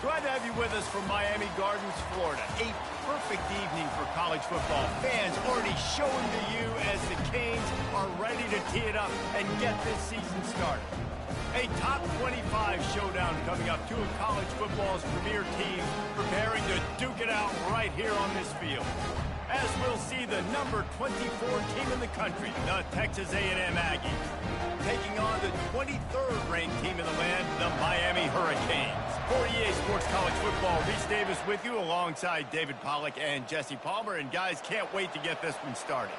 Glad to have you with us from Miami Gardens, Florida. A perfect evening for college football. Fans already showing to you as the Canes are ready to tee it up and get this season started. A top 25 showdown coming up. Two of college football's premier teams preparing to duke it out right here on this field. As we'll see the number 24 team in the country, the Texas A&M Aggies, taking on the 23rd ranked team in the land, the Miami Hurricanes. For EA Sports College Football, Reese Davis with you alongside David Pollack and Jesse Palmer. And guys, can't wait to get this one started.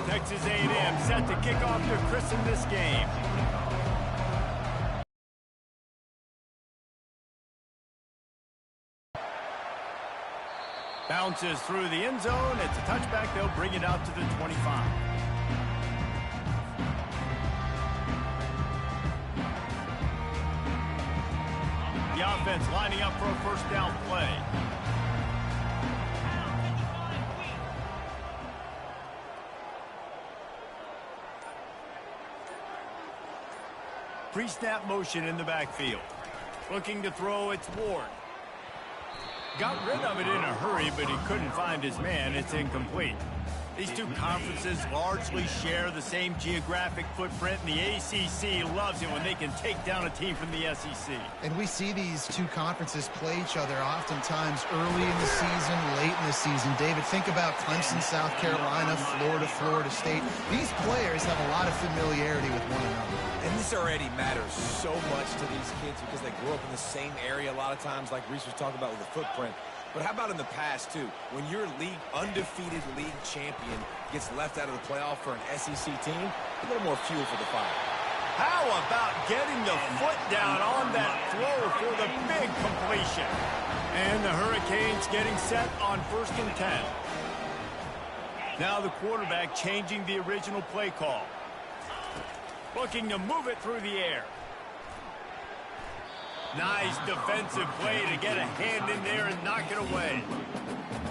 Texas A&M set to kick off to christen this game. Bounces through the end zone. It's a touchback. They'll bring it out to the 25. The offense lining up for a first down play. Pre-snap motion in the backfield. Looking to throw, it's Ward. Got rid of it in a hurry, but he couldn't find his man. It's incomplete. These two conferences largely share the same geographic footprint, and the ACC loves it when they can take down a team from the SEC. And we see these two conferences play each other oftentimes early in the season, late in the season. David, think about Clemson, South Carolina, Florida, Florida State. These players have a lot of familiarity with one another. And this already matters so much to these kids because they grew up in the same area a lot of times, like Reese was talking about with the footprint. But how about in the past, too? When your undefeated league champion gets left out of the playoff for an SEC team, a little more fuel for the fire. How about getting the foot down on that throw for the big completion? And the Hurricanes getting set on 1st and 10. Now the quarterback changing the original play call. Looking to move it through the air. Nice defensive play to get a hand in there and knock it away.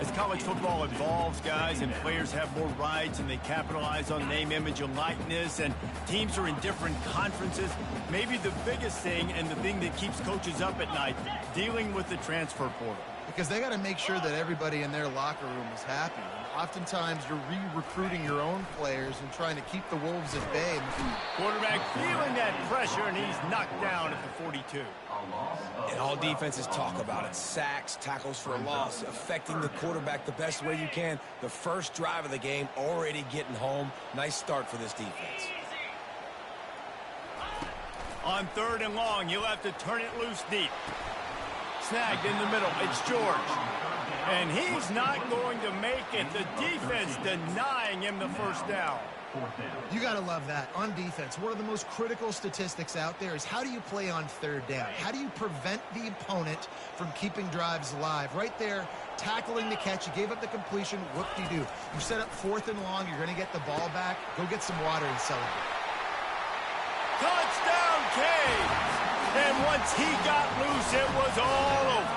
As college football evolves, guys, and players have more rights and they capitalize on name, image, and likeness, and teams are in different conferences, maybe the biggest thing and the thing that keeps coaches up at night, dealing with the transfer portal. Because they got to make sure that everybody in their locker room is happy. And oftentimes you're re-recruiting your own players and trying to keep the Wolves at bay. Quarterback feeling that pressure, and he's knocked down at the 42. And all defenses talk about it. Sacks, tackles for a loss, affecting the quarterback the best way you can. The first drive of the game already getting home. Nice start for this defense. On 3rd and long, you'll have to turn it loose deep. Snagged in the middle. It's George. And he's not going to make it. The defense denying him the first down. You got to love that. On defense, one of the most critical statistics out there is how do you play on 3rd down? How do you prevent the opponent from keeping drives alive? Right there, tackling the catch. You gave up the completion. Whoop-de-doo. You set up 4th and long. You're going to get the ball back. Go get some water and celebrate. Touchdown, Canes! And once he got loose, it was all over.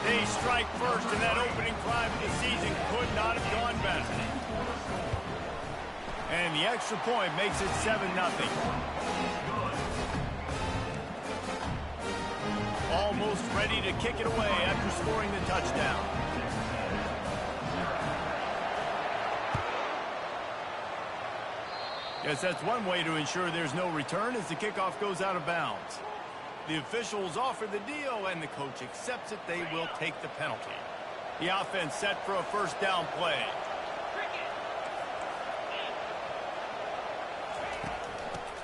They strike first, and that opening drive of the season could not have gone better. And the extra point makes it 7-0. Almost ready to kick it away after scoring the touchdown. Yes, that's one way to ensure there's no return as the kickoff goes out of bounds. The officials offer the deal, and the coach accepts it. They will take the penalty. The offense set for a first down play.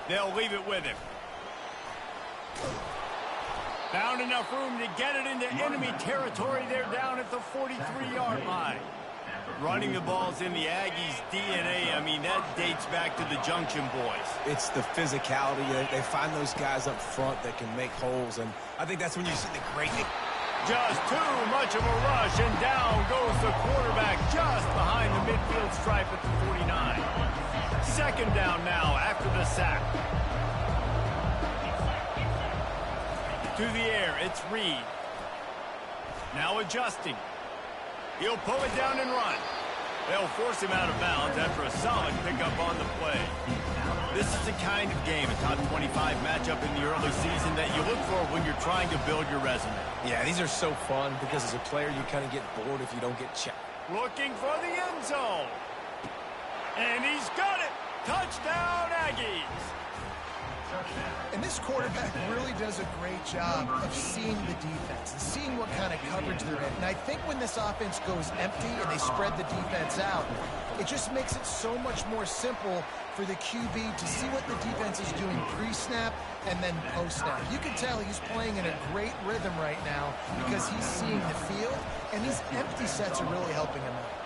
They'll leave it with him. Found enough room to get it into enemy territory. They're down at the 43-yard line. Running the ball's in the Aggies' DNA. I mean, that dates back to the Junction Boys. It's the physicality. They find those guys up front that can make holes, and I think that's when you see the greatness. Just too much of a rush, and down goes the quarterback just behind the midfield stripe at the 49. 2nd down now after the sack. through the air. It's Reed. Now adjusting. He'll pull it down and run. They'll force him out of bounds after a solid pickup on the play. This is the kind of game, a top 25 matchup in the early season, that you look for when you're trying to build your resume. Yeah, these are so fun because as a player, you kind of get bored if you don't get checked. Looking for the end zone. And he's got it. Touchdown, Aggies. And this quarterback really does a great job of seeing the defense and seeing what kind of coverage they're in. And I think when this offense goes empty and they spread the defense out, it just makes it so much more simple for the QB to see what the defense is doing pre-snap and then post-snap. You can tell he's playing in a great rhythm right now because he's seeing the field, and these empty sets are really helping him out.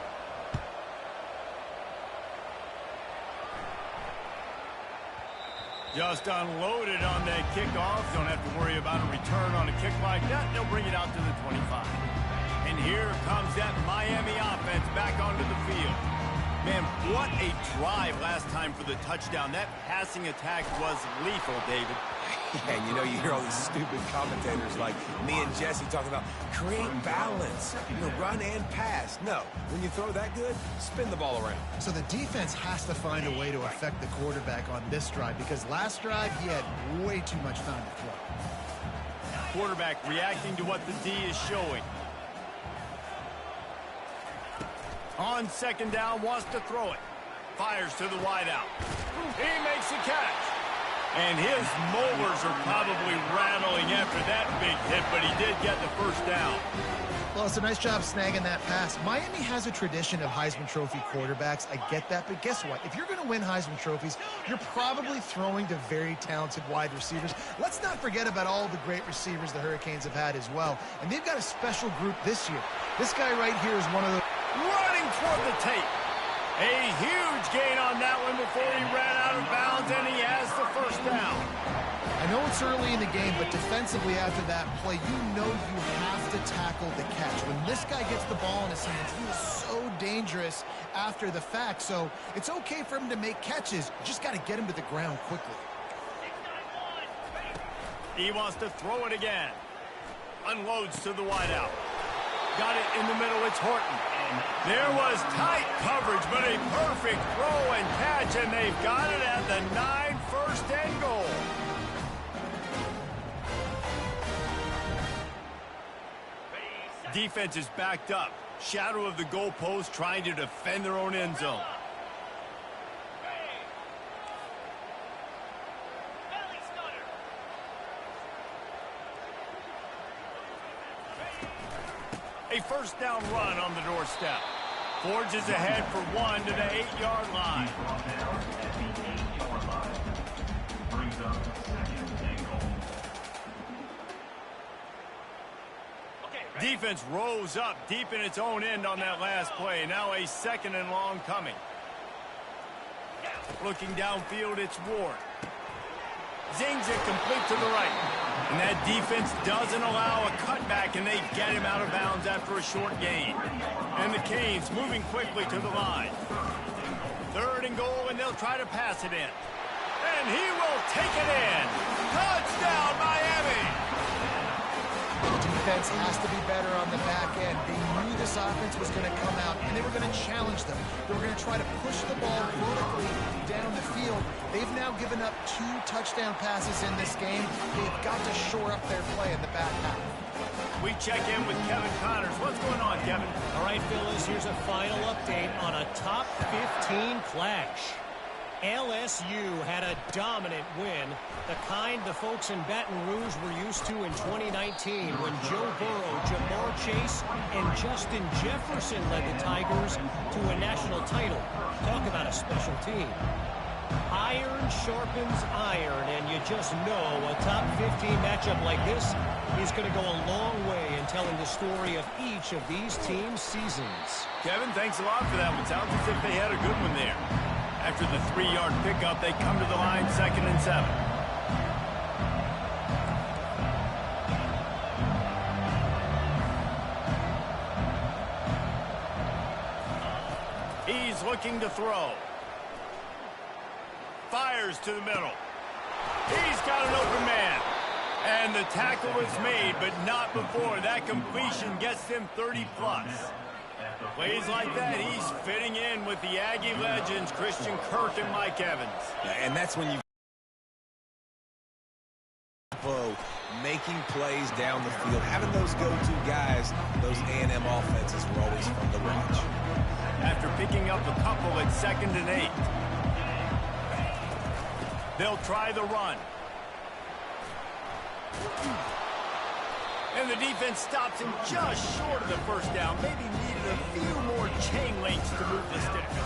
Just unloaded on that kickoff. Don't have to worry about a return on a kick like that. They'll bring it out to the 25. And here comes that Miami offense back onto the field. Man, what a drive last time for the touchdown. That passing attack was lethal, David. And you know, you hear all these stupid commentators like me and Jesse talking about create balance, run and pass. No, when you throw that good, spin the ball around. So the defense has to find a way to affect the quarterback on this drive because last drive he had way too much time to throw. Quarterback reacting to what the D is showing. On second down, wants to throw it. Fires to the wideout. He makes the catch. And his molars are probably rattling after that big hit, but he did get the first down. Well, it's a nice job snagging that pass. Miami has a tradition of Heisman Trophy quarterbacks. I get that, but guess what? If you're going to win Heisman Trophies, you're probably throwing to very talented wide receivers. Let's not forget about all the great receivers the Hurricanes have had as well. And they've got a special group this year. This guy right here is one of the... Running toward the tape. A huge gain on that one before he ran out of bounds, and he has the first down. I know it's early in the game, but defensively after that play, you know you have to tackle the catch. When this guy gets the ball in his hands, he is so dangerous after the fact. So it's okay for him to make catches. You just got to get him to the ground quickly. He wants to throw it again. Unloads to the wideout. Got it in the middle. It's Horton. There was tight coverage, but a perfect throw and catch, and they've got it at the 9, first and goal. Defense is backed up. Shadow of the goalpost, trying to defend their own end zone. A first down run on the doorstep. Forges ahead for one to the 8-yard line. Defense rose up deep in its own end on that last play. Now a second and long coming. Looking downfield, it's Ward. Zings it complete to the right. And that defense doesn't allow a cutback, and they get him out of bounds after a short gain. And the Canes moving quickly to the line. Third and goal, and they'll try to pass it in. And he will take it in. Touchdown, Miami! Defense has to be better on the back end. They knew this offense was going to come out, and they were going to challenge them. They were going to try to push the ball vertically down the field. They've now given up 2 touchdown passes in this game. They've got to shore up their play in the back half. We check in with Kevin Connors. What's going on, Kevin? All right, Phyllis, here's a final update on a top 15 clash. LSU had a dominant win, the kind the folks in Baton Rouge were used to in 2019 when Joe Burrow, Jamar Chase, and Justin Jefferson led the Tigers to a national title. Talk about a special team. Iron sharpens iron, and you just know a top 15 matchup like this is going to go a long way in telling the story of each of these teams' seasons. Kevin, thanks a lot for that one. Sounds as if they had a good one there. After the 3-yard pickup, they come to the line, 2nd and 7. He's looking to throw. Fires to the middle. He's got an open man. And the tackle was made, but not before that completion gets them 30-plus. Plays like that, he's fitting in with the Aggie legends, Christian Kirk and Mike Evans. And that's when you making plays down the field. Having those go-to guys, those A&M offenses were always fun to watch. After picking up a couple at 2nd and 8. They'll try the run. And the defense stops him just short of the first down. Maybe needed a few more chain links to move the sticks.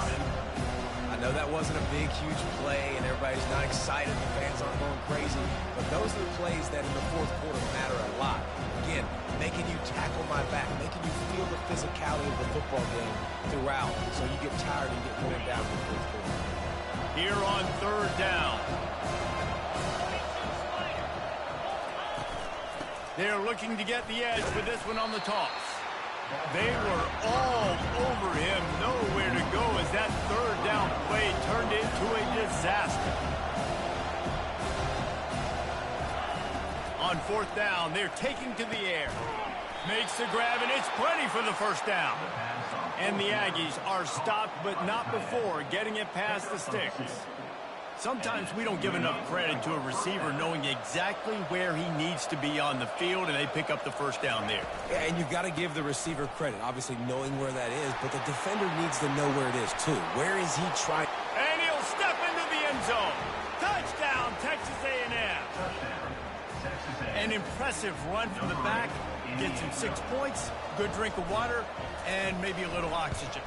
I know that wasn't a big, huge play, and everybody's not excited. The fans aren't going crazy. But those are the plays that in the fourth quarter matter a lot. Again, making you tackle my back, making you feel the physicality of the football game throughout, so you get tired and get worn down in the fourth quarter. Here on 3rd down. They're looking to get the edge with this one on the toss. They were all over him, nowhere to go as that 3rd down play turned into a disaster. On 4th down, they're taking to the air. Makes the grab, and it's plenty for the first down. And the Aggies are stopped, but not before getting it past the sticks. Sometimes we don't give enough credit to a receiver knowing exactly where he needs to be on the field, and they pick up the first down there. Yeah, and you've got to give the receiver credit, obviously knowing where that is, but the defender needs to know where it is, too. Where is he trying? And he'll step into the end zone. Touchdown, Texas A&M. An impressive run from the back. Gets him 6 points, good drink of water, and maybe a little oxygen.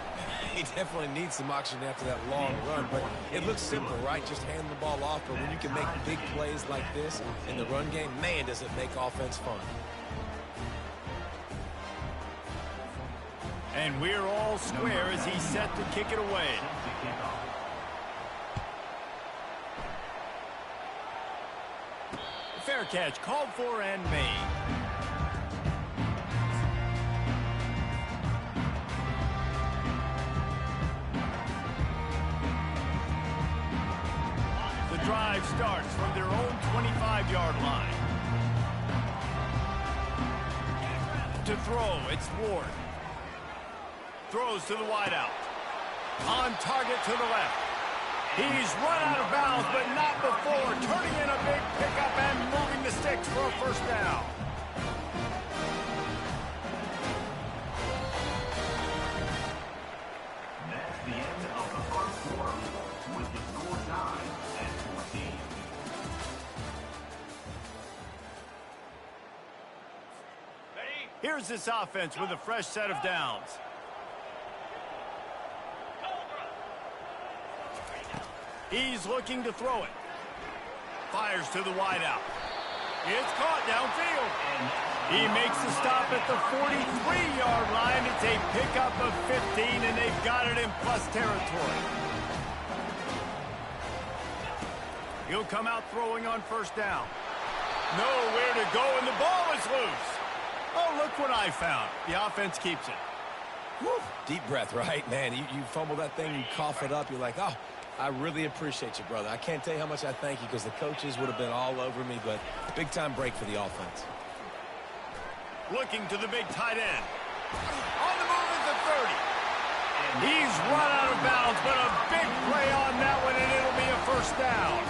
He definitely needs some oxygen after that long run, but it looks simple, right? Just hand the ball off, but when you can make big plays like this in the run game, man, does it make offense fun. And we're all square as he's set to kick it away. Fair catch called for and made. Drive starts from their own 25-yard line. To throw, it's Ward. Throws to the wideout. On target to the left. He's run out of bounds, but not before turning in a big pickup and moving the sticks for a first down. That's the end of the first quarter with the score 9-14. Here's this offense with a fresh set of downs. He's looking to throw it. Fires to the wideout. It's caught downfield. He makes the stop at the 43-yard line. It's a pickup of 15, and they've got it in plus territory. He'll come out throwing on first down. Nowhere to go, and the ball is loose. Oh, look what I found. The offense keeps it. Whew. Deep breath, right? Man, you fumble that thing, you cough it up, you're like, oh, I really appreciate you, brother. I can't tell you how much I thank you because the coaches would have been all over me, but big-time break for the offense. Looking to the big tight end. On the move at the 30. He's run out of bounds, but a big play on that one, and it'll be a first down.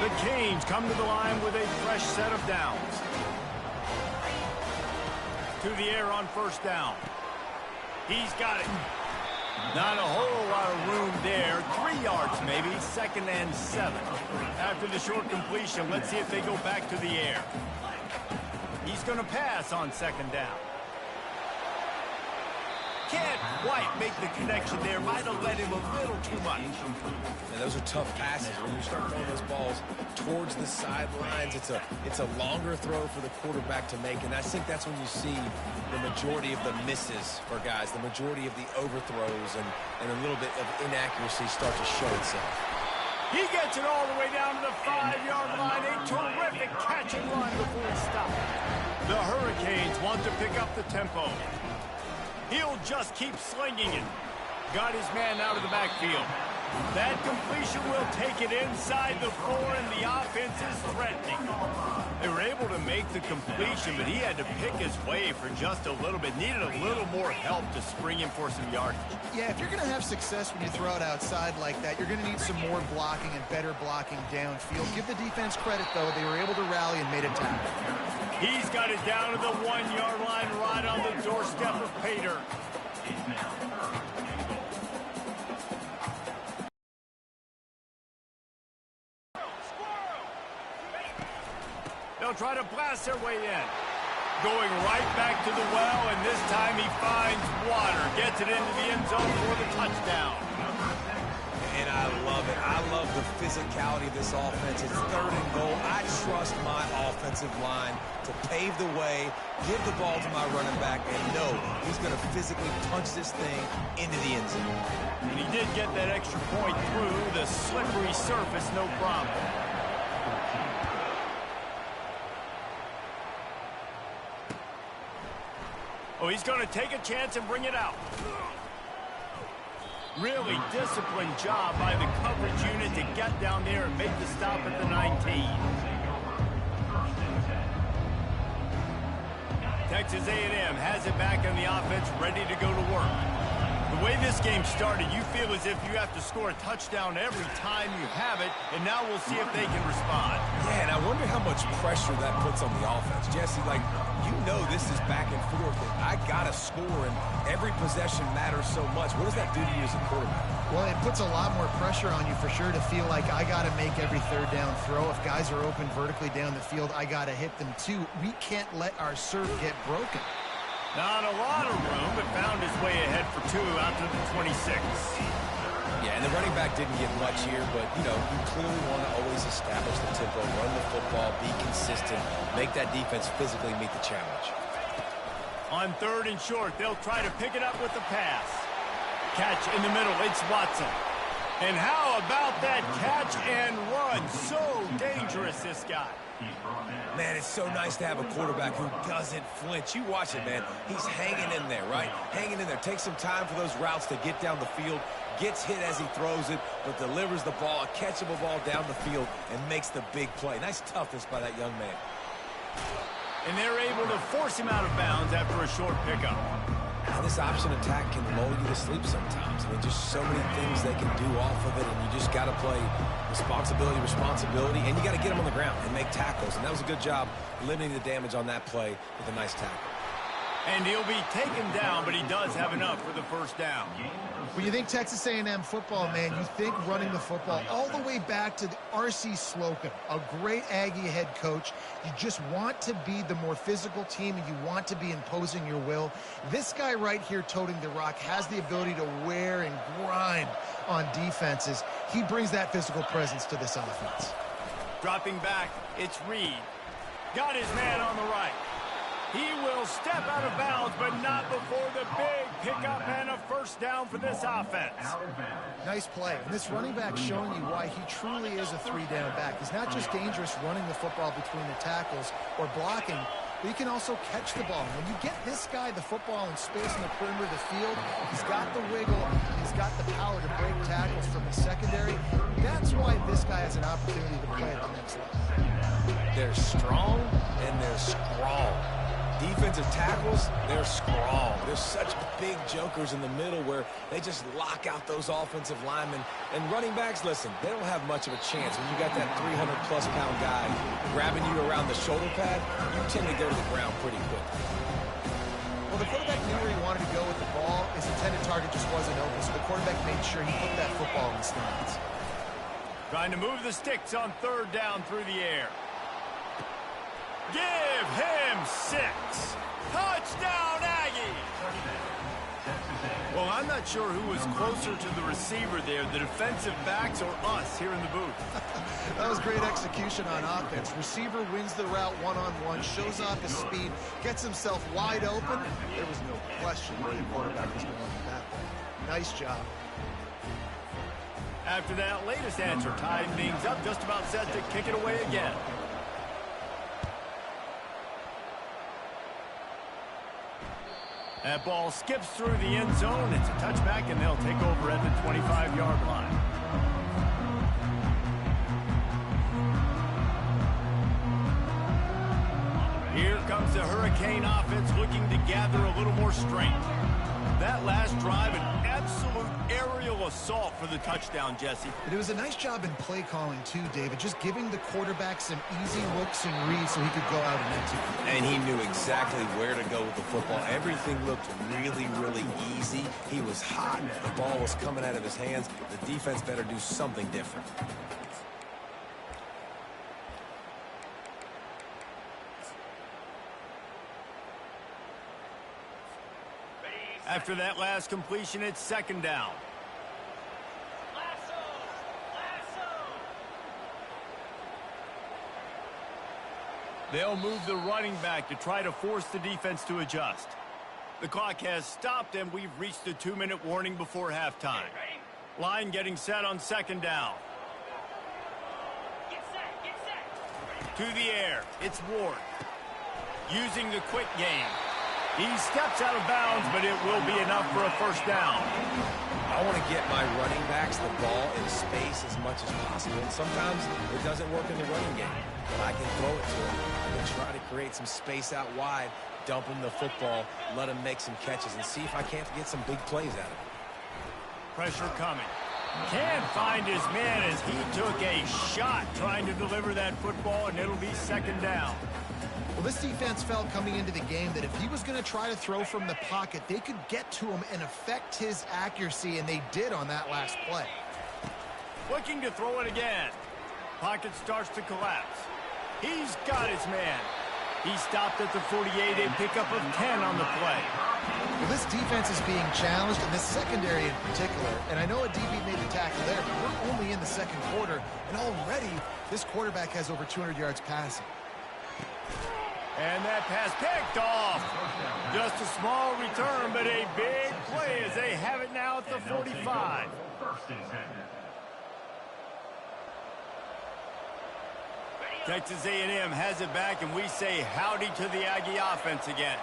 The Canes come to the line with a fresh set of downs. To the air on first down. He's got it. Not a whole lot of room there. 3 yards maybe. 2nd and 7. After the short completion, let's see if they go back to the air. He's going to pass on 2nd down. Can't quite make the connection there. Might have led him a little too much. And those are tough passes. When you start throwing those balls towards the sidelines, it's a longer throw for the quarterback to make. And I think that's when you see the majority of the misses for guys, the majority of the overthrows and a little bit of inaccuracy start to show itself. He gets it all the way down to the 5-yard line. A terrific catch and run before he stopped. The Hurricanes want to pick up the tempo. He'll just keep slinging it. Got his man out of the backfield. That completion will take it inside the 4, and the offense is threatening. They were able to make the completion, but he had to pick his way for just a little bit. Needed a little more help to spring him for some yardage. Yeah, if you're going to have success when you throw it outside like that, you're going to need some more blocking and better blocking downfield. Give the defense credit, though. They were able to rally and made a tackle. He's got it down to the 1-yard line, right on the doorstep of Pater. They'll try to blast their way in. Going right back to the well, and this time he finds water. Gets it into the end zone for the touchdown. And I love it. I love the physicality of this offense. It's 3rd and goal. I trust my offensive line to pave the way, give the ball to my running back, and know he's going to physically punch this thing into the end zone. And he did get that extra point through the slippery surface, no problem. Oh, he's going to take a chance and bring it out. Really disciplined job by the coverage unit to get down there and make the stop at the 19. Texas A&M has it back on the offense, ready to go to work. The way this game started, you feel as if you have to score a touchdown every time you have it, and now we'll see if they can respond. Yeah, and I wonder how much pressure that puts on the offense. Jesse, like, you know this is back and forth, and I got to score, and every possession matters so much. What does that do to you as a quarterback? Well, it puts a lot more pressure on you for sure to feel like I got to make every 3rd down throw. If guys are open vertically down the field, I got to hit them too. We can't let our serve get broken. Not a lot of room, but found his way ahead for 2 out to the 26. Yeah, and the running back didn't get much here, but, you know, you clearly want to always establish the tempo, run the football, be consistent, make that defense physically meet the challenge. On 3rd and short, they'll try to pick it up with the pass. Catch in the middle, it's Watson. And how about that catch and run? So dangerous, this guy. Man, it's so nice to have a quarterback who doesn't flinch. You watch it, man. He's hanging in there, right? Hanging in there. Takes some time for those routes to get down the field. Gets hit as he throws it, but delivers the ball, a catchable ball down the field, and makes the big play. Nice toughness by that young man. And they're able to force him out of bounds after a short pickup. And this option attack can lull you to sleep sometimes. I mean, just so many things they can do off of it, and you just got to play responsibility, and you got to get them on the ground and make tackles. And that was a good job limiting the damage on that play with a nice tackle. And he'll be taken down, but he does have enough for the 1st down. When you think Texas A&M football, man, you think running the football all the way back to the R.C. Slocum, a great Aggie head coach. You just want to be the more physical team, and you want to be imposing your will. This guy right here toting the rock has the ability to wear and grind on defenses. He brings that physical presence to this offense. Dropping back, it's Reed. Got his man on the right. He will step out of bounds, but not before the big pickup and a 1st down for this offense. Nice play. And this running back showing you why he truly is a 3-down back. He's not just dangerous running the football between the tackles or blocking, but he can also catch the ball. When you get this guy the football in space in the perimeter of the field, he's got the wiggle, he's got the power to break tackles from the secondary. That's why this guy has an opportunity to play at the next level. They're strong and they're strong. Defensive tackles, they're strong. There's such big jokers in the middle where they just lock out those offensive linemen. And running backs, listen, they don't have much of a chance. When you got that 300-plus pound guy grabbing you around the shoulder pad, you tend to go to the ground pretty quick. Well, the quarterback knew where he wanted to go with the ball. His intended target just wasn't open, so the quarterback made sure he put that football in the stands. Trying to move the sticks on 3rd down through the air. Give him 6. Touchdown, Aggie! Well, I'm not sure who was closer to the receiver there, the defensive backs or us here in the booth. That was great execution on offense. Receiver wins the route one-on-one, shows off his speed, gets himself wide open. There was no question where the quarterback was going with that play. Nice job. After that latest answer, tied things up, just about set to kick it away again. That ball skips through the end zone. It's a touchback, and they'll take over at the 25-yard line. the Hurricane offense looking to gather a little more strength. That last drive, an absolute aerial assault for the touchdown, Jesse. But it was a nice job in play calling, too, David, just giving the quarterback some easy looks and reads so he could go out and execute. And he knew exactly where to go with the football. Everything looked really, really easy. He was hot. The ball was coming out of his hands. The defense better do something different. After that last completion, it's second down. They'll move the running back to try to force the defense to adjust. The clock has stopped, and we've reached the 2-minute warning before halftime. Line getting set on second down. To the air, it's Ward. Using the quick game. He steps out of bounds, but it will be enough for a first down. I want to get my running backs the ball in space as much as possible. And sometimes it doesn't work in the running game, but I can throw it to him. I can try to create some space out wide, dump him the football, let him make some catches, and see if I can't get some big plays out of it. Pressure coming. Can't find his man as he took a shot trying to deliver that football, and it'll be second down. Well, this defense felt coming into the game that if he was going to try to throw from the pocket, they could get to him and affect his accuracy, and they did on that last play. Looking to throw it again. Pocket starts to collapse. He's got his man. He stopped at the 48, a pickup of 10 on the play. Well, this defense is being challenged, and this secondary in particular. And I know a DB made the tackle there, but we're only in the second quarter, and already this quarterback has over 200 yards passing. And that pass picked off. Just a small return, but a big play as they have it now at the 45. Texas A&M has it back, and we say howdy to the Aggie offense again.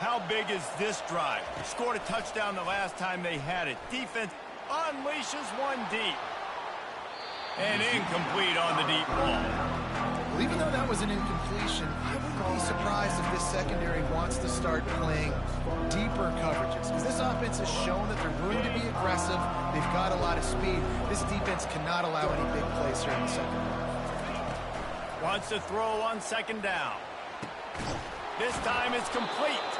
How big is this drive? Scored a touchdown the last time they had it. Defense unleashes one deep. And incomplete on the deep ball. Well, even though that was an incompletion, I wouldn't be surprised if this secondary wants to start playing deeper coverages. Because this offense has shown that they're willing to be aggressive. They've got a lot of speed. This defense cannot allow any big plays here in the second half. Wants to throw on second down. This time it's complete.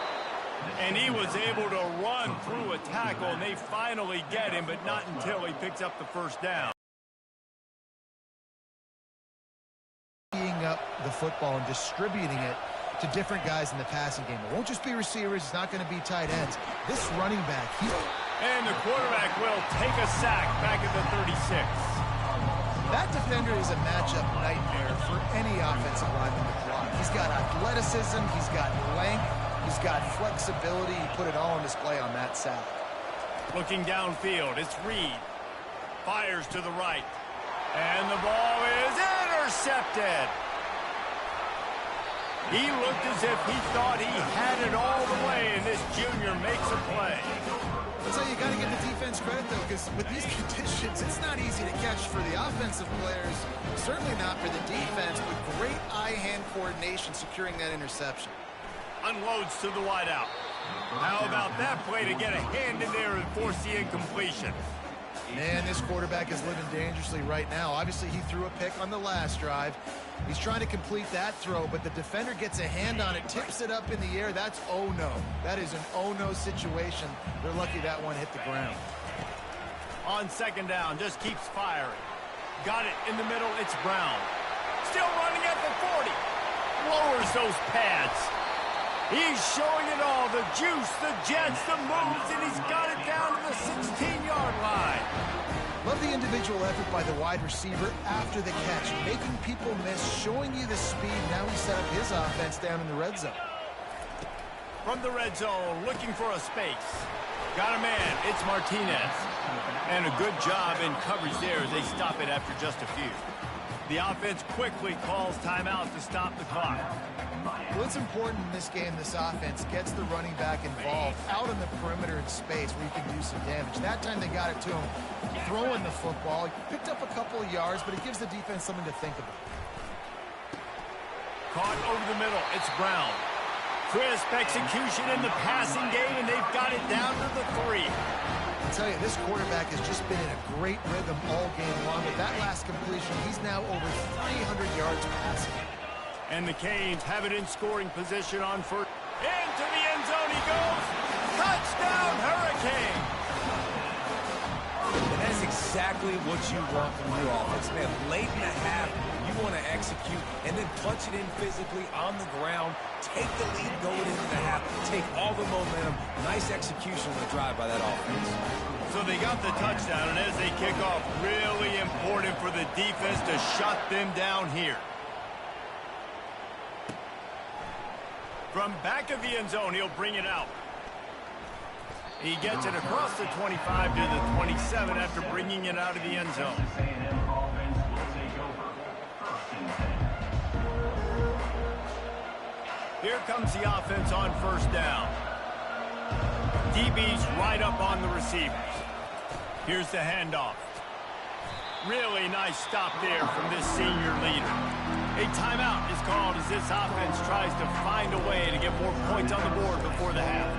And he was able to run through a tackle, and they finally get him, but not until he picks up the first down. Up the football and distributing it to different guys in the passing game. It won't just be receivers. It's not going to be tight ends. This running back, and the quarterback will take a sack back at the 36. That defender is a matchup nightmare for any offensive lineman to block. He's got athleticism. He's got length. He's got flexibility. He put it all on display on that sack. Looking downfield, it's Reed. Fires to the right. And the ball is intercepted. He looked as if he thought he had it all the way, and this junior makes a play. So you got to give the defense credit, though, because with these conditions, it's not easy to catch for the offensive players. Certainly not for the defense, but great eye-hand coordination securing that interception. Unloads to the wideout. How about that play to get a hand in there and force the incompletion? Man, this quarterback is living dangerously right now. Obviously, he threw a pick on the last drive. He's trying to complete that throw, but the defender gets a hand on it, tips it up in the air. That's oh-no. That is an oh-no situation. They're lucky that one hit the ground. On second down, just keeps firing. Got it in the middle, it's Brown. Still running at the 40. Lowers those pads. He's showing it all, the juice, the jets, the moves, and he's got it down to the 16-yard line. Love the individual effort by the wide receiver after the catch, making people miss, showing you the speed. Now he set up his offense down in the red zone. From the red zone, looking for a space. Got a man, it's Martinez. And a good job in coverage there as they stop it after just a few. The offense quickly calls timeout to stop the clock. Well, it's important in this game, this offense gets the running back involved out on the perimeter in space where you can do some damage. That time they got it to him throwing the football. He picked up a couple of yards, but it gives the defense something to think about. Caught over the middle. It's Brown. Crisp execution in the passing game, and they've got it down to the 3. I tell you, this quarterback has just been in a great rhythm all game long. With that last completion, he's now over 300 yards passing. And the Canes have it in scoring position on first. Into the end zone he goes. Touchdown, Hurricane. And that's exactly what you want from your offense, man. Late in the half, you want to execute and then punch it in physically on the ground. Take the lead going into the half. Take all the momentum. Nice execution on the drive by that offense. So they got the touchdown, and as they kick off, really important for the defense to shut them down here. From back of the end zone, he'll bring it out. He gets it across the 25 to the 27 after bringing it out of the end zone. Texas A&M offense will take over. 1st and 10. Here comes the offense on first down. DB's right up on the receivers. Here's the handoff. Really nice stop there from this senior leader. A timeout is called as this offense tries to find a way to get more points on the board before the half.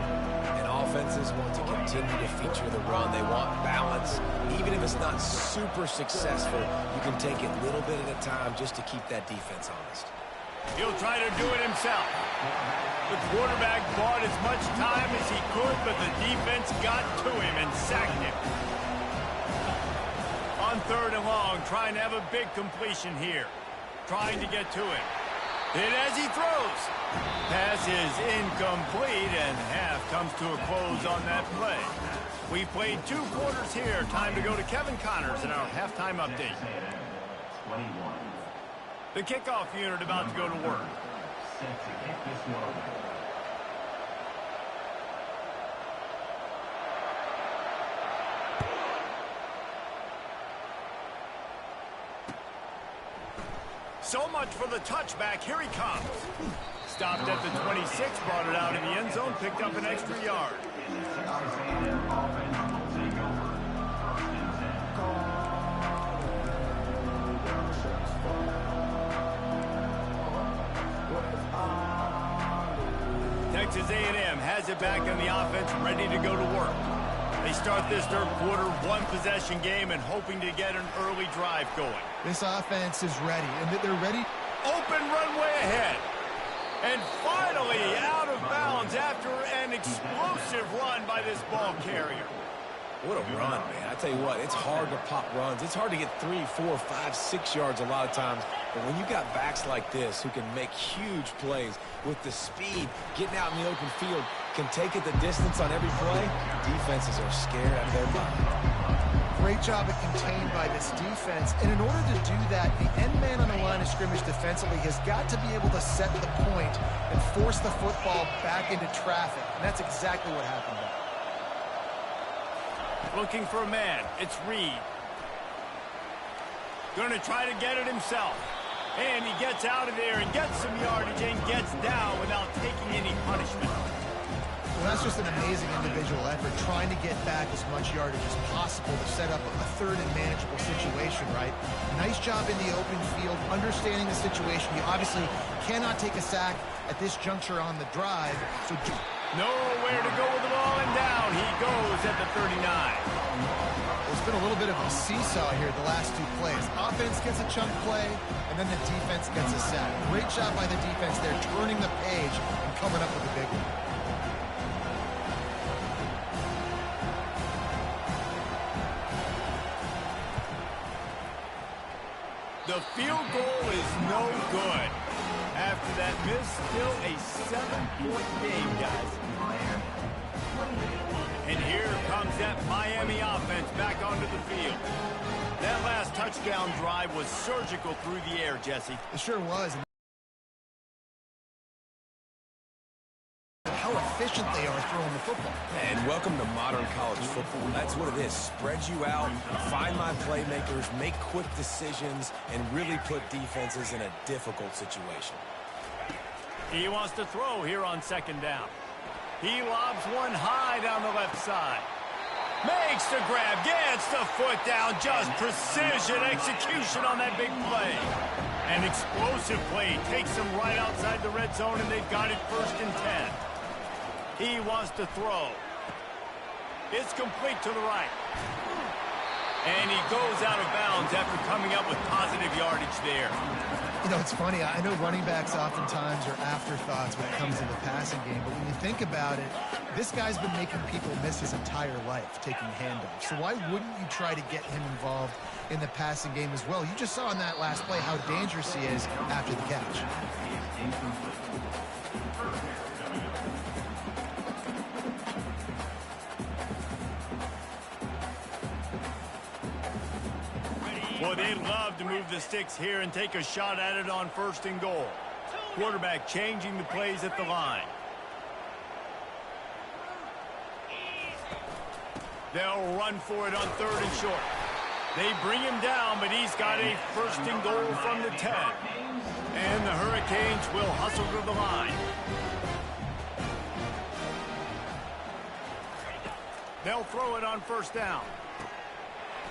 And offenses want to continue to feature the run. They want balance. Even if it's not super successful, you can take it little bit at a time just to keep that defense honest. He'll try to do it himself. The quarterback bought as much time as he could, but the defense got to him and sacked him. On 3rd and long, trying to have a big completion here. Trying to get to him. Hit as he throws. Pass is incomplete, and half comes to a close on that play. We played 2 quarters here. Time to go to Kevin Connors in our halftime update. 21. The kickoff unit about to go to work. Set to kick this one. So much for the touchback. Here he comes. Stopped at the 26, brought it out in the end zone, picked up an extra yard. Texas A&M offense will take over. 1st and 10. Texas A&M has it back in the offense, ready to go to work. They start this 3rd quarter, 1-possession game, and hoping to get an early drive going. This offense is ready, and they're ready. Open runway ahead. And finally out of bounds after an explosive run by this ball carrier. What a run, man. I tell you what, it's hard to pop runs. It's hard to get 3, 4, 5, 6 yards a lot of times. But when you got backs like this who can make huge plays with the speed, getting out in the open field, can take it the distance on every play, defenses are scared out of their mind. Great job at contained by this defense. And in order to do that, the end man on the line of scrimmage defensively has got to be able to set the point and force the football back into traffic. And that's exactly what happened there. Looking for a man. It's Reed. Going to try to get it himself. And he gets out of there and gets some yardage and gets down without taking any punishment. Well, that's just an amazing individual effort, trying to get back as much yardage as possible to set up a 3rd and manageable situation, right? Nice job in the open field, understanding the situation. You obviously cannot take a sack at this juncture on the drive. So nowhere to go with the ball, and down he goes at the 39. It's been a little bit of a seesaw here the last 2 plays. Offense gets a chunk play, and then the defense gets a sack. Great job by the defense there, turning the page and coming up with a big one. The field goal is no good. After that miss, still a 7-point game, guys. And here comes that Miami offense back onto the field. That last touchdown drive was surgical through the air, Jesse. It sure was. How efficient they are throwing the football. And welcome to modern college football. That's what it is. Spread you out, find my playmakers, make quick decisions, and really put defenses in a difficult situation. He wants to throw here on 2nd down. He lobs one high down the left side. Makes the grab, gets the foot down, just precision execution on that big play. An explosive play takes them right outside the red zone, and they've got it 1st and 10. He wants to throw. It's complete to the right. And he goes out of bounds after coming up with positive yardage there. You know, it's funny. I know running backs oftentimes are afterthoughts when it comes to the passing game, but when you think about it, this guy's been making people miss his entire life taking handoffs. So why wouldn't you try to get him involved in the passing game as well? You just saw in that last play how dangerous he is after the catch. Boy, they'd love to move the sticks here and take a shot at it on 1st and goal. Quarterback changing the plays at the line. They'll run for it on 3rd and short. They bring him down, but he's got a 1st and goal from the 10. And the Hurricanes will hustle to the line. They'll throw it on 1st down.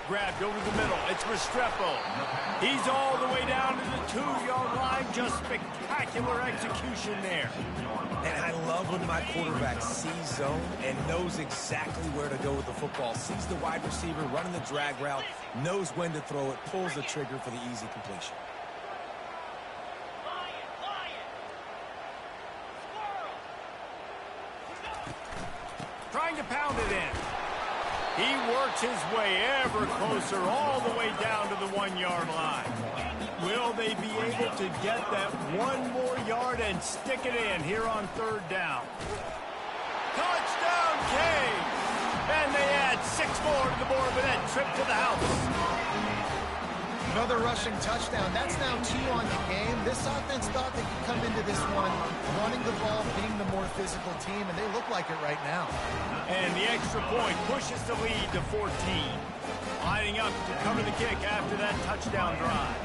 Grabbed over the middle. It's Restrepo. He's all the way down to the 2-yard line. Just spectacular execution there. And I love when my quarterback sees zone and knows exactly where to go with the football. Sees the wide receiver running the drag route, knows when to throw it, pulls the trigger for the easy completion. Trying to pound it in. He works his way ever closer all the way down to the 1-yard line. Will they be able to get that 1 more yard and stick it in here on 3rd down? Touchdown, Canes! And they add 6 more to the board with that trip to the house. Another rushing touchdown. That's now 2 on the game. This offense thought they could come into this one running the ball, being the more physical team, and they look like it right now. And the extra point pushes the lead to 14. Lining up to cover the kick after that touchdown drive.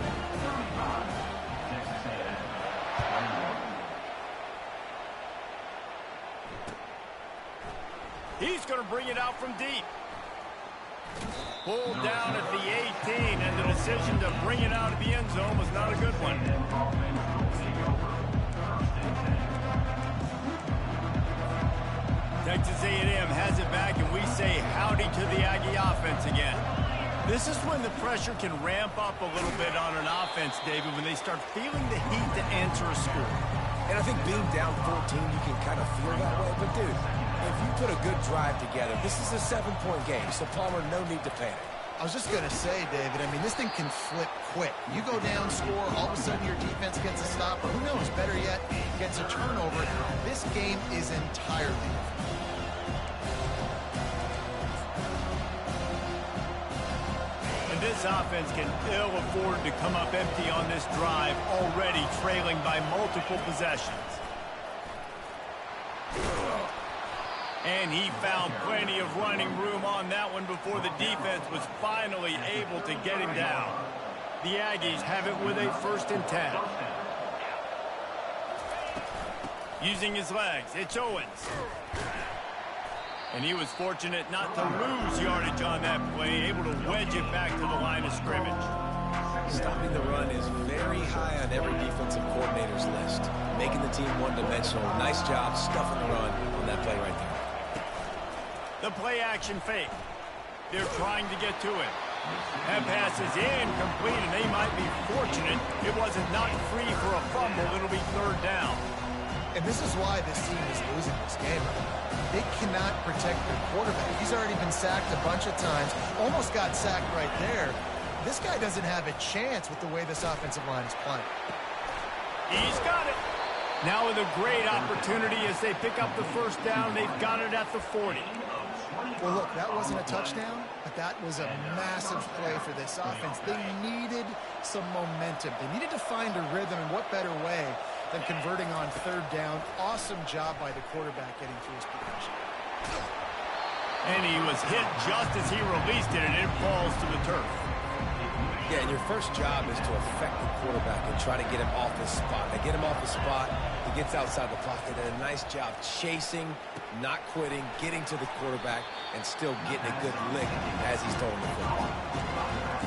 He's going to bring it out from deep. Pulled down at the 18, and the decision to bring it out of the end zone was not a good one. Texas A&M has it back, and we say howdy to the Aggie offense again. This is when the pressure can ramp up a little bit on an offense, David, when they start feeling the heat to answer a score. And I think being down 14, you can kind of feel that way. But, dude, if you put a good drive together, this is a 7-point game, so Palmer, no need to panic. I was just going to say, David, I mean, this thing can flip quick. You go down, score, all of a sudden your defense gets a stop, or who knows, better yet, gets a turnover. This game is entirely different. And this offense can ill afford to come up empty on this drive, already trailing by multiple possessions. And he found plenty of running room on that one before the defense was finally able to get him down. The Aggies have it with a 1st and 10. Using his legs, it's Owens. And he was fortunate not to lose yardage on that play, able to wedge it back to the line of scrimmage. Stopping the run is very high on every defensive coordinator's list. Making the team one-dimensional. Nice job stuffing the run on that play right there. The play-action fake. They're trying to get to it. That pass is incomplete, and they might be fortunate it wasn't knocked free for a fumble. It'll be 3rd down. And this is why this team is losing this game. They cannot protect their quarterback. He's already been sacked a bunch of times. Almost got sacked right there. This guy doesn't have a chance with the way this offensive line is playing. He's got it. Now with a great opportunity as they pick up the 1st down. They've got it at the 40. Well, look, that wasn't a touchdown, but that was a massive play for this offense. They needed some momentum. They needed to find a rhythm, and what better way than converting on 3rd down. Awesome job by the quarterback getting through his progression. And he was hit just as he released it, and it falls to the turf. Yeah, and your first job is to affect the quarterback and try to get him off his spot. They get him off his spot, he gets outside the pocket, and a nice job chasing, not quitting, getting to the quarterback, and still getting a good lick as he's throwing the football.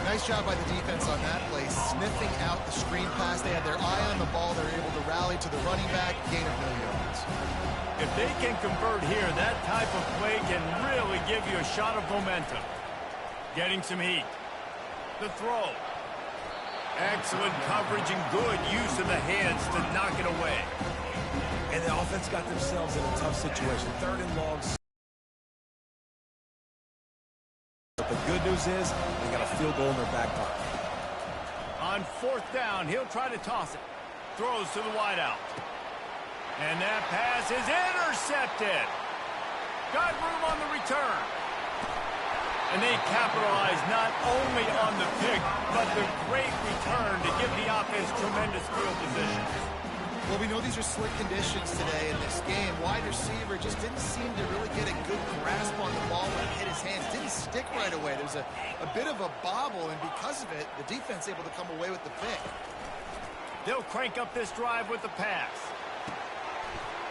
Nice job by the defense on that play, sniffing out the screen pass. They had their eye on the ball. They're able to rally to the running back, gain of no yards. If they can convert here, that type of play can really give you a shot of momentum. Getting some heat. The throw. Excellent coverage and good use of the hands to knock it away. And the offense got themselves in a tough situation. 3rd and long. But the good news is they got a field goal in their back pocket. On 4th down, he'll try to toss it. Throws to the wideout. And that pass is intercepted. Got room on the return. And they capitalize not only on the pick, but the great return to give the offense tremendous field position. Well, we know these are slick conditions today in this game. Wide receiver just didn't seem to really get a good grasp on the ball when it hit his hands. Didn't stick right away. There's a bit of a bobble, and because of it, the defense able to come away with the pick. They'll crank up this drive with the pass.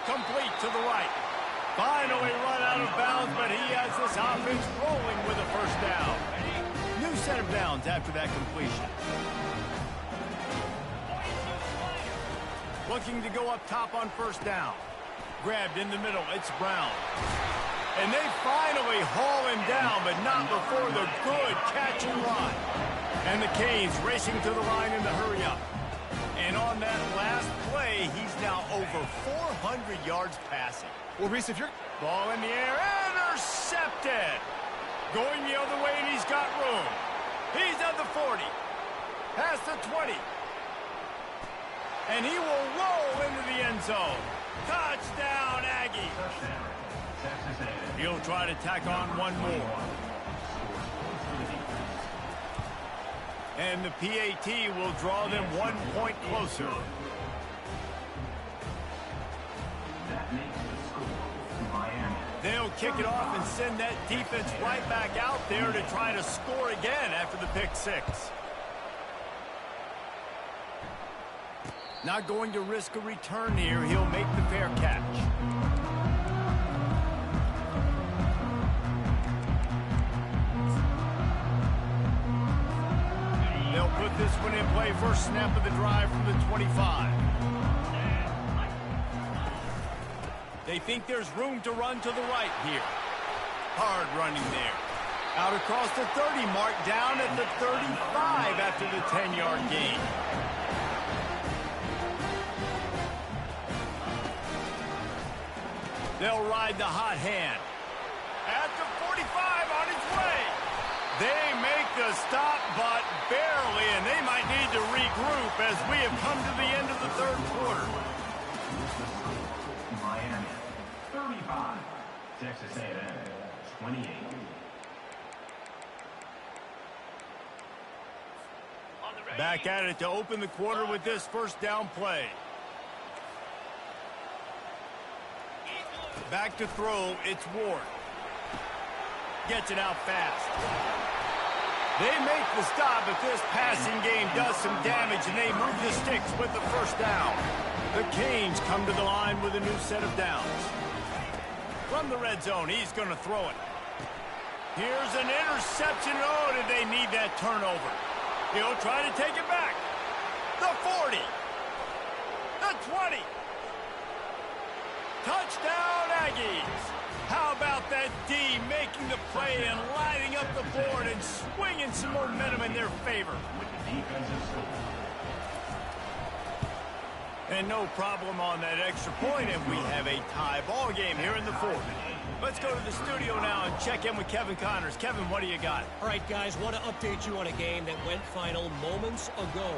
Complete to the right. Finally run out of bounds, but he has this offense rolling with a first down. New set of downs after that completion. Looking to go up top on 1st down. Grabbed in the middle. It's Brown. And they finally haul him down, but not before the good catch and run. And the Canes racing to the line in the hurry up. And on that last play, he's now over 400 yards passing. Well, Reese, if you're... Ball in the air, intercepted. Going the other way, and he's got room. He's at the 40. Past the 20. And he will roll into the end zone. Touchdown, Aggie. He'll try to tack on one more. And the PAT will draw them 1 point closer. They'll kick it off and send that defense right back out there to try to score again after the pick 6. Not going to risk a return here. He'll make the fair catch. They'll put this one in play. First snap of the drive from the 25. They think there's room to run to the right here. Hard running there. Out across the 30 mark, down at the 35 after the 10-yard gain. They'll ride the hot hand. At the 45 on its way. They make the stop, but barely, and they might need to regroup as we have come to the end of the 3rd quarter. Miami, 35. Texas A&M, 28. Back at it to open the quarter with this first down play. Back to throw, it's Ward. Gets it out fast. They make the stop, but this passing game does some damage, and they move the sticks with the first down. The Canes come to the line with a new set of downs. From the red zone, he's going to throw it. Here's an interception. Oh, did they need that turnover? He'll try to take it back. The 40. The 20. Touchdown, Aggies. How about that D making the play and lighting up the board and swinging some momentum in their favor? And no problem on that extra point, and we have a tie ball game here in the 4th. Let's go to the studio now and check in with Kevin Connors. Kevin, what do you got? All right, guys, want to update you on a game that went final moments ago.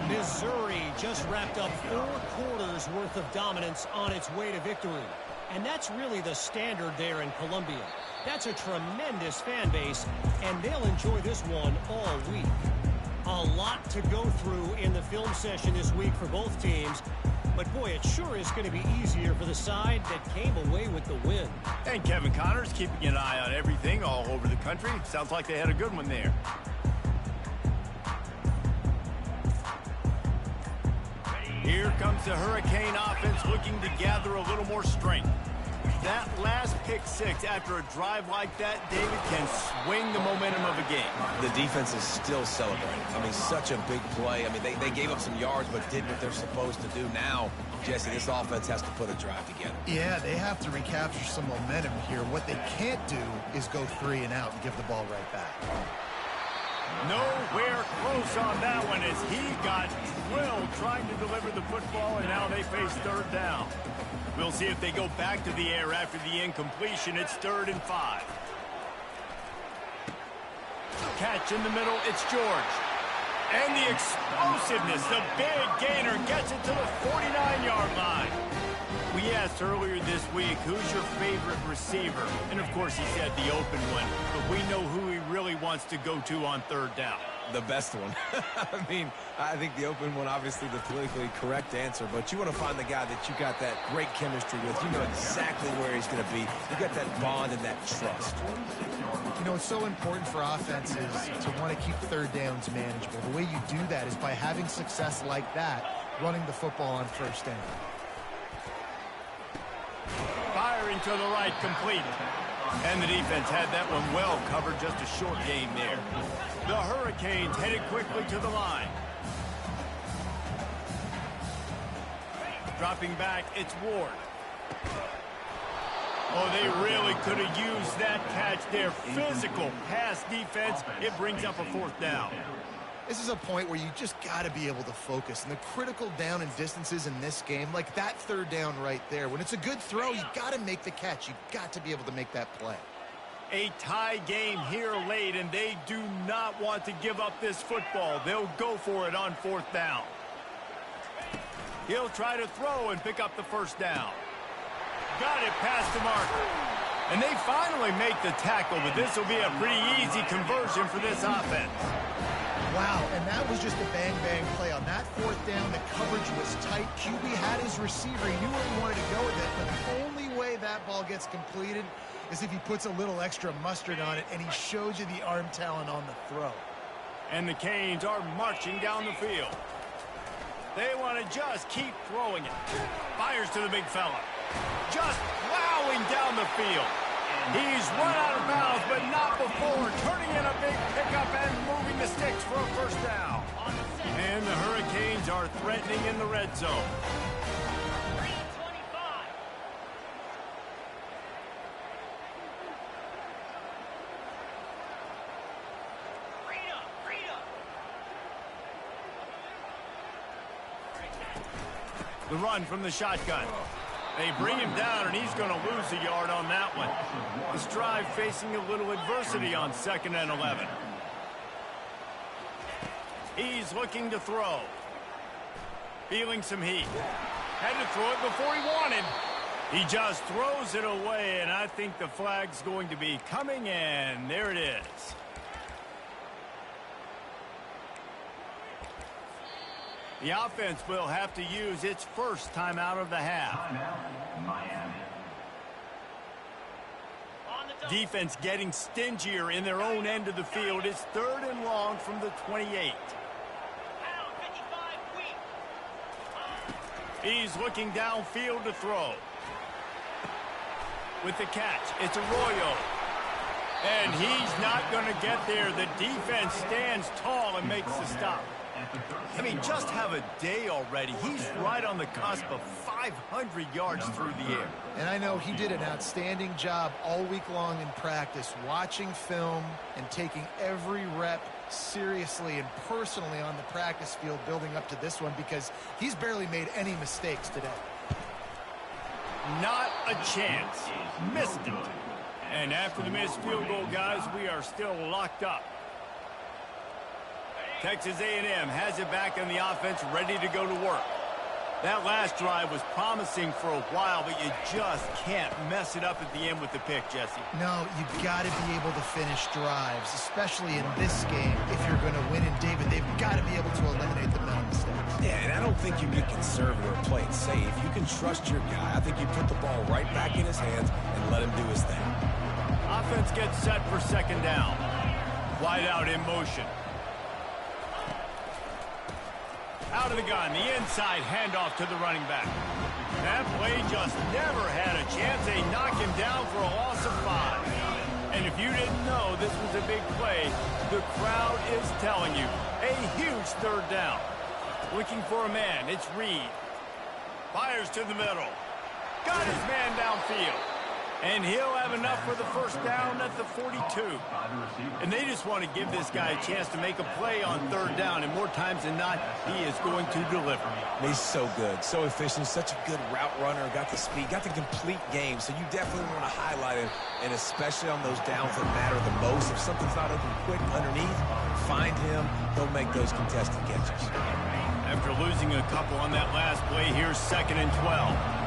Missouri just wrapped up 4 quarters worth of dominance on its way to victory. And that's really the standard there in Columbia. That's a tremendous fan base, and they'll enjoy this one all week. A lot to go through in the film session this week for both teams. But, boy, it sure is going to be easier for the side that came away with the win. And Kevin Connors keeping an eye on everything all over the country. Sounds like they had a good one there. Here comes the Hurricane offense looking to gather a little more strength. That last pick six after a drive like that, David, can swing the momentum of a game. The defense is still celebrating. I mean, such a big play. I mean, they gave up some yards but did what they're supposed to do. Now, Jesse, this offense has to put a drive together. Yeah, they have to recapture some momentum here. What they can't do is go 3 and out and give the ball right back. Nowhere close on that one as he got drilled trying to deliver the football, and now they face third down. We'll see if they go back to the air after the incompletion. It's 3rd and 5. Catch in the middle. It's George. And the explosiveness, the big gainer gets it to the 49-yard line. We asked earlier this week, who's your favorite receiver? And, of course, he said the open one. But we know who he really wants to go to on 3rd down. The best one. I mean, I think the open one, obviously the politically correct answer, but you want to find the guy that you got that great chemistry with. You know exactly where he's going to be. You got that bond and that trust. You know, it's so important for offenses to want to keep 3rd downs manageable. The way you do that is by having success like that, running the football on 1st down. Firing to the right, complete. And the defense had that one well covered, just a short gain there. The Hurricanes headed quickly to the line. Dropping back, it's Ward. Oh, they really could have used that catch there. Physical pass defense. It brings up a 4th down. This is a point where you just got to be able to focus. And the critical down and distances in this game, like that 3rd down right there, when it's a good throw, you got to make the catch. You got to be able to make that play. A tie game here late, and they do not want to give up this football. They'll go for it on 4th down. He'll try to throw and pick up the 1st down. Got it past the marker. And they finally make the tackle, but this will be a pretty easy conversion for this offense. Wow, and that was just a bang-bang play. On that 4th down, the coverage was tight. QB had his receiver. He knew where he wanted to go with it, but the only way that ball gets completed is if he puts a little extra mustard on it, and he shows you the arm talent on the throw. And the Canes are marching down the field. They want to just keep throwing it. Fires to the big fella. Just plowing down the field. He's run out of bounds, but not before. Turning in a big pickup and moving the sticks for a 1st down. And the Hurricanes are threatening in the red zone. The run from the shotgun. They bring him down, and he's going to lose a yard on that one. This drive facing a little adversity on 2nd and 11. He's looking to throw. Feeling some heat. Had to throw it before he wanted. He just throws it away, and I think the flag's going to be coming, and there it is. The offense will have to use its 1st timeout of the half. Defense getting stingier in their own end of the field. It's 3rd and long from the 28. He's looking downfield to throw. With the catch, it's Arroyo. And he's not going to get there. The defense stands tall and makes the stop. I mean, just have a day already. He's right on the cusp of 500 yards through the air. And I know he did an outstanding job all week long in practice, watching film and taking every rep seriously and personally on the practice field building up to this one, because he's barely made any mistakes today. Not a chance. Missed it. And after the missed field goal, guys, we are still locked up. Texas A&M has it back on the offense, ready to go to work. That last drive was promising for a while, but you just can't mess it up at the end with the pick, Jesse. No, you've got to be able to finish drives, especially in this game. If you're going to win, and David, they've got to be able to eliminate the mental mistakes. Yeah, and I don't think you get conservative or play it safe. You can trust your guy. I think you put the ball right back in his hands and let him do his thing. Offense gets set for 2nd down. Wide out in motion. Out of the gun, the inside handoff to the running back. That play just never had a chance. They knock him down for a loss of 5. And if you didn't know this was a big play, the crowd is telling you. A huge third down. Looking for a man. It's Reed. Fires to the middle. Got his man downfield. And he'll have enough for the first down at the 42. And they just want to give this guy a chance to make a play on third down. And more times than not, he is going to deliver. He's so good, so efficient, such a good route runner, got the speed, got the complete game. So you definitely want to highlight him, and especially on those downs that matter the most. If something's not open quick underneath, find him. He'll make those contested catches. After losing a couple on that last play, here's 2nd and 12.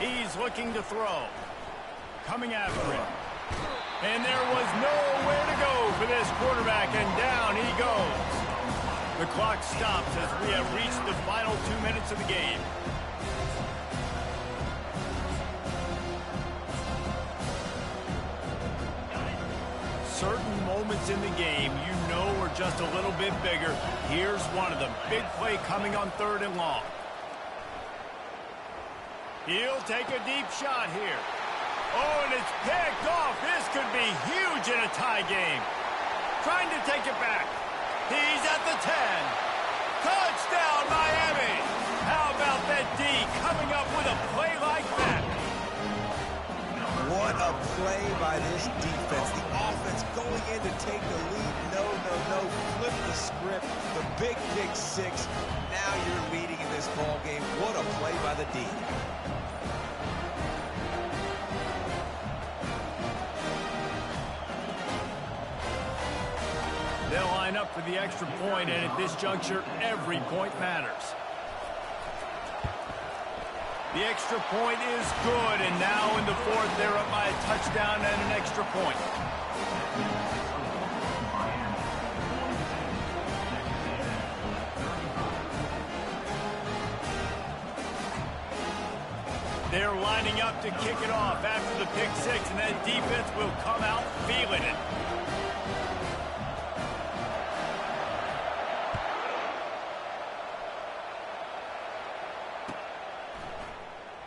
He's looking to throw. Coming after him. And there was nowhere to go for this quarterback, and down he goes. The clock stops as we have reached the final 2 minutes of the game. Certain moments in the game you know are just a little bit bigger. Here's one of them. Big play coming on 3rd and long. He'll take a deep shot here. Oh, and it's picked off. This could be huge in a tie game. Trying to take it back. He's at the 10. Touchdown, Miami. How about that D coming up with a play like that? What a play by this defense. The offense going in to take the lead. No. Flip the script. The big pick 6. Now you're leading in this ball game. What a play by the D. They'll line up for the extra point, and at this juncture, every point matters. The extra point is good, and now in the 4th, they're up by a touchdown and an extra point. They're lining up to kick it off after the pick 6, and that defense will come out feeling it.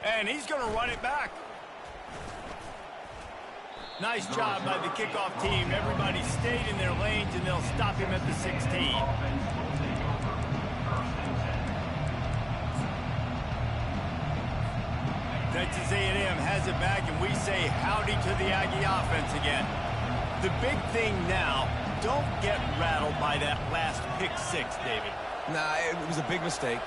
And he's going to run it back. Nice job by the kickoff team. Everybody stayed in their lanes, and they'll stop him at the 16. Texas A&M has it back, and we say howdy to the Aggie offense again. The big thing now, don't get rattled by that last pick 6, David. Nah, it was a big mistake.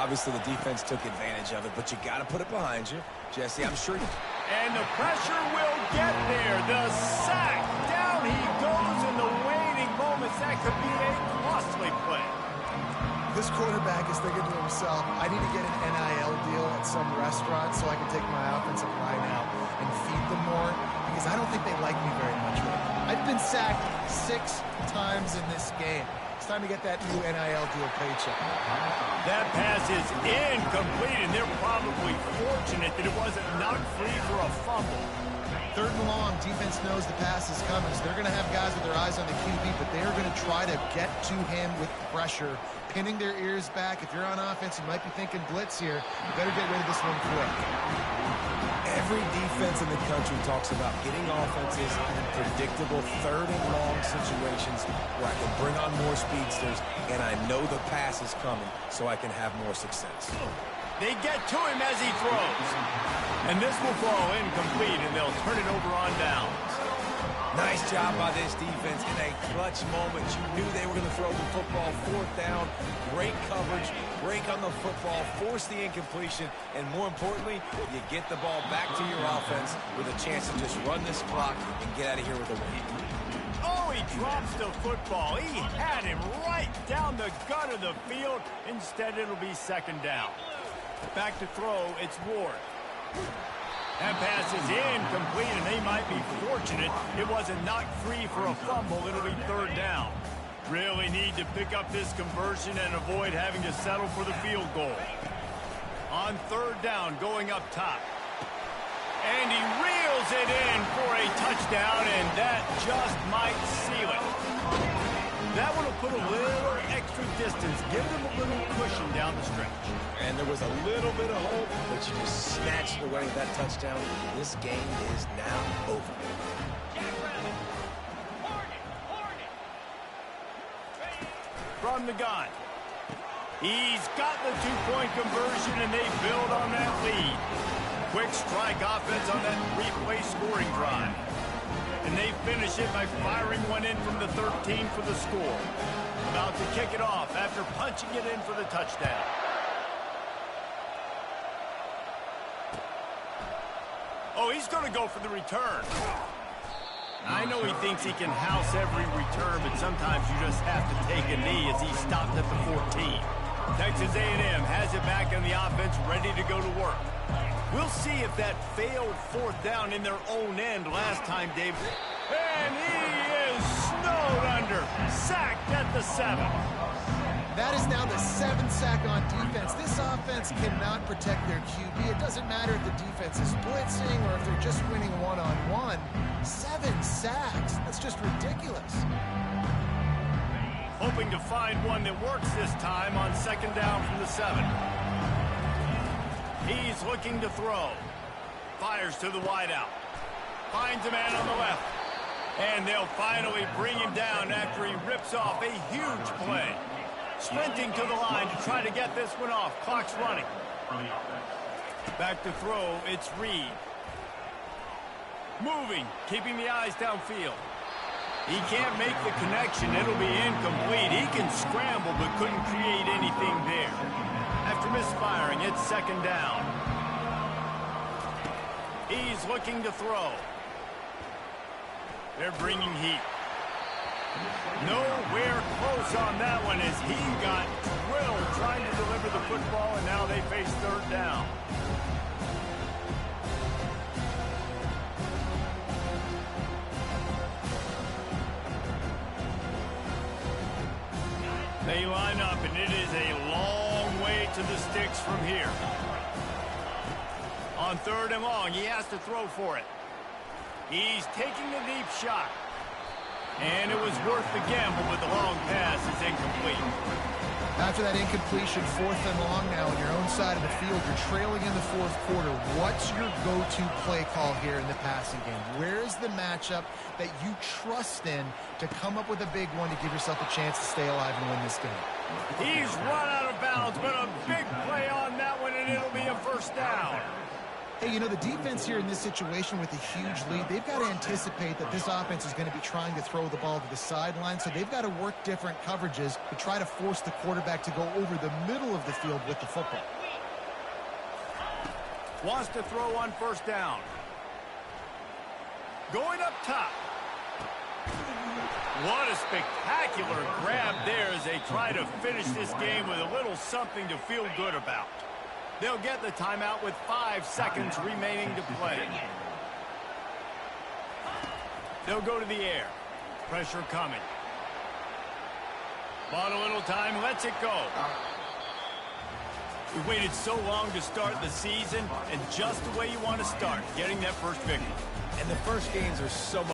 Obviously, the defense took advantage of it, but you got to put it behind you. Jesse, I'm sure. And the pressure will get there. The sack. Down he goes in the waning moments. That could be a costly play. This quarterback is thinking to himself, I need to get an NIL deal at some restaurant so I can take my offensive line out and feed them more, because I don't think they like me very much right now. I've been sacked 6 times in this game. It's time to get that new NIL deal paycheck. That pass is incomplete, and they're probably fortunate that it wasn't knocked free for a fumble. 3rd and long, defense knows the pass is coming, so they're going to have guys with their eyes on the QB, but they're going to try to get to him with pressure, pinning their ears back. If you're on offense, you might be thinking blitz here. You better get rid of this one quick. Every defense in the country talks about getting offenses in predictable 3rd and long situations where I can bring on more speedsters, and I know the pass is coming, so I can have more success. They get to him as he throws. And this will fall incomplete, and they'll turn it over on downs. Nice job by this defense in a clutch moment. You knew they were going to throw the football. 4th down, great coverage, break on the football, force the incompletion, and more importantly, you get the ball back to your offense with a chance to just run this clock and get out of here with a win. Oh, he drops the football. He had him right down the gut of the field. Instead, it'll be 2nd down. Back to throw, it's Ward. That pass is incomplete, and they might be fortunate it wasn't knocked free for a fumble. It'll be 3rd down. Really need to pick up this conversion and avoid having to settle for the field goal. On 3rd down, going up top. And he reels it in for a touchdown, and that just might seal it. That one will put a little extra distance, give them a little cushion down the stretch. And there was a little bit of hope, but you just snatched it away with that touchdown. This game is now over. From the gun. He's got the two-point conversion, and they build on that lead. Quick strike offense on that three-play scoring drive. And they finish it by firing one in from the 13 for the score. About to kick it off after punching it in for the touchdown. Oh, he's going to go for the return. I know he thinks he can house every return, but sometimes you just have to take a knee as he stopped at the 14. Texas A&M has it back in the offense, ready to go to work. We'll see if that failed fourth down in their own end last time, Dave. And he is snowed under. Sacked at the 7. That is now the 7th sack on defense. This offense cannot protect their QB. It doesn't matter if the defense is blitzing or if they're just winning one-on-one. 7 sacks. That's just ridiculous. Hoping to find one that works this time on second down from the 7. He's looking to throw. Fires to the wideout. Finds a man on the left. And they'll finally bring him down after he rips off a huge play. Sprinting to the line to try to get this one off. Clock's running. Back to throw, it's Reed. Moving, keeping the eyes downfield. He can't make the connection. It'll be incomplete. He can scramble but couldn't create anything there. After misfiring, it's second down. He's looking to throw. They're bringing heat. Nowhere close on that one as he got drilled trying to deliver the football, and now they face third down. They line up, and it is a long way to the sticks from here. On third and long, he has to throw for it. He's taking the deep shot. And it was worth the gamble, but the long pass is incomplete. After that incompletion, 4th and long now on your own side of the field, you're trailing in the 4th quarter. What's your go-to play call here in the passing game? Where is the matchup that you trust in to come up with a big one to give yourself a chance to stay alive and win this game? He's run out of bounds, but a big play on that one, and it'll be a first down. Hey, you know, the defense here in this situation with a huge lead, they've got to anticipate that this offense is going to be trying to throw the ball to the sideline, so they've got to work different coverages to try to force the quarterback to go over the middle of the field with the football. Wants to throw on first down. Going up top. What a spectacular grab there as they try to finish this game with a little something to feel good about. They'll get the timeout with 5 seconds remaining to play. They'll go to the air. Pressure coming. Bought a little time, lets it go. We waited so long to start the season, and just the way you want to start, getting that first victory. And the first games are so much